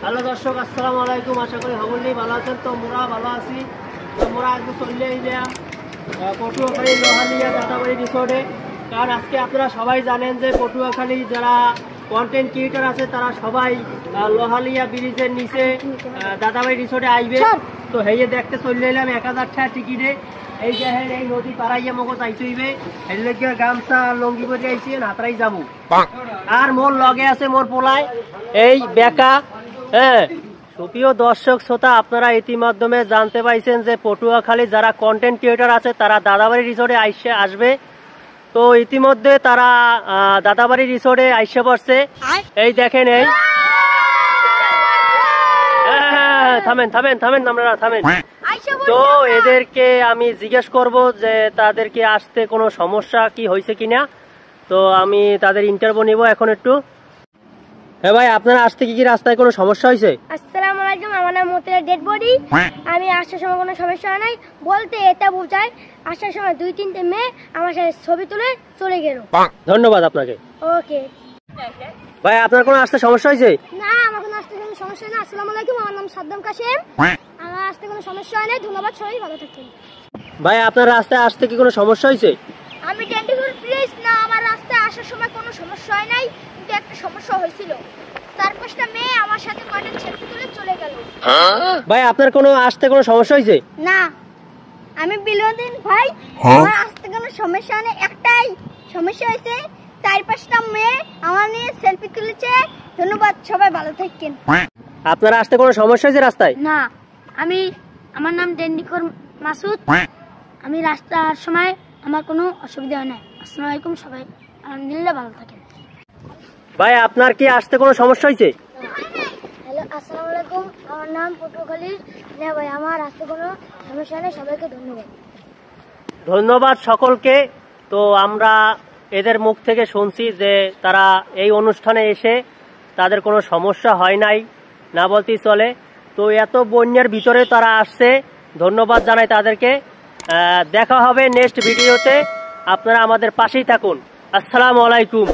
Hello দর্শক, আসসালামু আলাইকুম। আশা করি সকলেই ভালো আছেন। তো মোরা ভালো আছি। তো মোরা আজকে চলে আইলা পটুয়াখালী লোহালিয়া দাদাবাড়ি রিসোর্টে। কারণ আজকে আপনারা সবাই জানেন যে পটুয়াখালী যারা কন্টেন্ট ক্রিয়েটার আছে তারা সবাই লোহালিয়া ব্রিজের নিচে দাদাবাড়ি রিসোর্টে আসবে। তো হেয়ে দেখতে চলে এলাম 1000 টাকা টিকিটে। এই যে এই নদী পাড়াইয়া মগো যাইতে হইবে। এর লগে গামছা লঙ্গি পরে আইছি, হাতরাই যাবো। আর মোর লগে আছে মোর পোলায় এই বেকা। হ্যাঁ, সুপ্রিয় দর্শক শ্রোতা, আপনারা ইতিমধ্যে জানতে পাইছেন যে পটুয়াখালী যারা কন্টেন্ট ক্রিয়েটার আছে তারা দাদাবাড়ি রিসোর্টে আসবে। তো ইতিমধ্যে তারা দাদাবাড়ি রিসোর্টে আইসে পড়ছে। এই দেখেন, এই থামেন থামেন থামেন, আপনারা থামেন। তো এদেরকে আমি জিজ্ঞেস করব যে তাদেরকে আসতে কোনো সমস্যা কি হয়েছে কিনা। তো আমি তাদের ইন্টারভিউ নিব এখন একটু। হ্যাঁ ভাই, আপনারা আসতে কি রাস্তায় কোনো সমস্যা হয়েছে? আসসালামু আলাইকুম, আমার নাম মতিরা ডেড বডি। আমি আসার সময় কোনো সমস্যা নাই বলতে এটা বোঝায় আসার সময় 2-3টে মেয়ে আমার সাথে ছবি তুলে চলে গেল। ধন্যবাদ আপনাকে। ওকে ভাই, আপনার কোনো আসতে সমস্যা হয়েছে? না, আমার কোনো আসতে কোনো সমস্যা না। আসসালামু আলাইকুম, আমার নাম সাদ্দাম কাশেম। আমার আসতে কোনো সমস্যা হয় না। ধন্যবাদ, সবাই ভালো থাকবেন। ভাই, আপনার রাস্তায় আসতে কি কোনো সমস্যা হয়েছে? আমি টেন্ডিকুল প্লিজ না, আমার রাস্তায় আসার সময় কোনো সমস্যা হয় নাই, কিন্তু একটা সমস্যা হয়েছিল। 4-5টা মেয়ে আমার সাথে কন্টেন্ট ছবি তুলে চলে গেল। ভাই, আপনার কোনো আসতে কোনো সমস্যা হয়েছে? না, আমি বিনোদিন ভাই, আমার আসতে কোনো সমস্যা নেই। একটাই সমস্যা হয়েছে, 4-5টা মেয়ে আমার নিয়ে সেলফি তুলেছে। ধন্যবাদ, সবাই ভালো থাকেন। আপনার আসতে কোনো সমস্যা হয়েছে রাস্তায়? না, আমার নাম ডেন্ডিকর মাসুদ। আমি রাস্তার সময় আমার কোনো অসুবিধা হয় না। আসসালামু আলাইকুম, সবাই আলহামদুলিল্লাহ ভালো থাকেন। ভাই, আপনার কি আসতে কোনো সমস্যা হয়েছে? হ্যালো, আসসালামু আলাইকুম, আমার নাম পটুয়াখালীর। না ভাই, আমার আসতে কোনো সমস্যা নেই। সবাইকে ধন্যবাদ। ধন্যবাদ সকলকে। তো আমরা এদের মুখ থেকে শুনছি যে তারা এই অনুষ্ঠানে এসে তাদের কোনো সমস্যা হয় নাই, না বলতেই চলে। তো এত বন্যার ভিতরে তারা আসছে, ধন্যবাদ জানাই তাদেরকে। দেখা হবে নেক্সট ভিডিওতে। আপনারা আমাদের পাশেই থাকুন। আসসালামু আলাইকুম।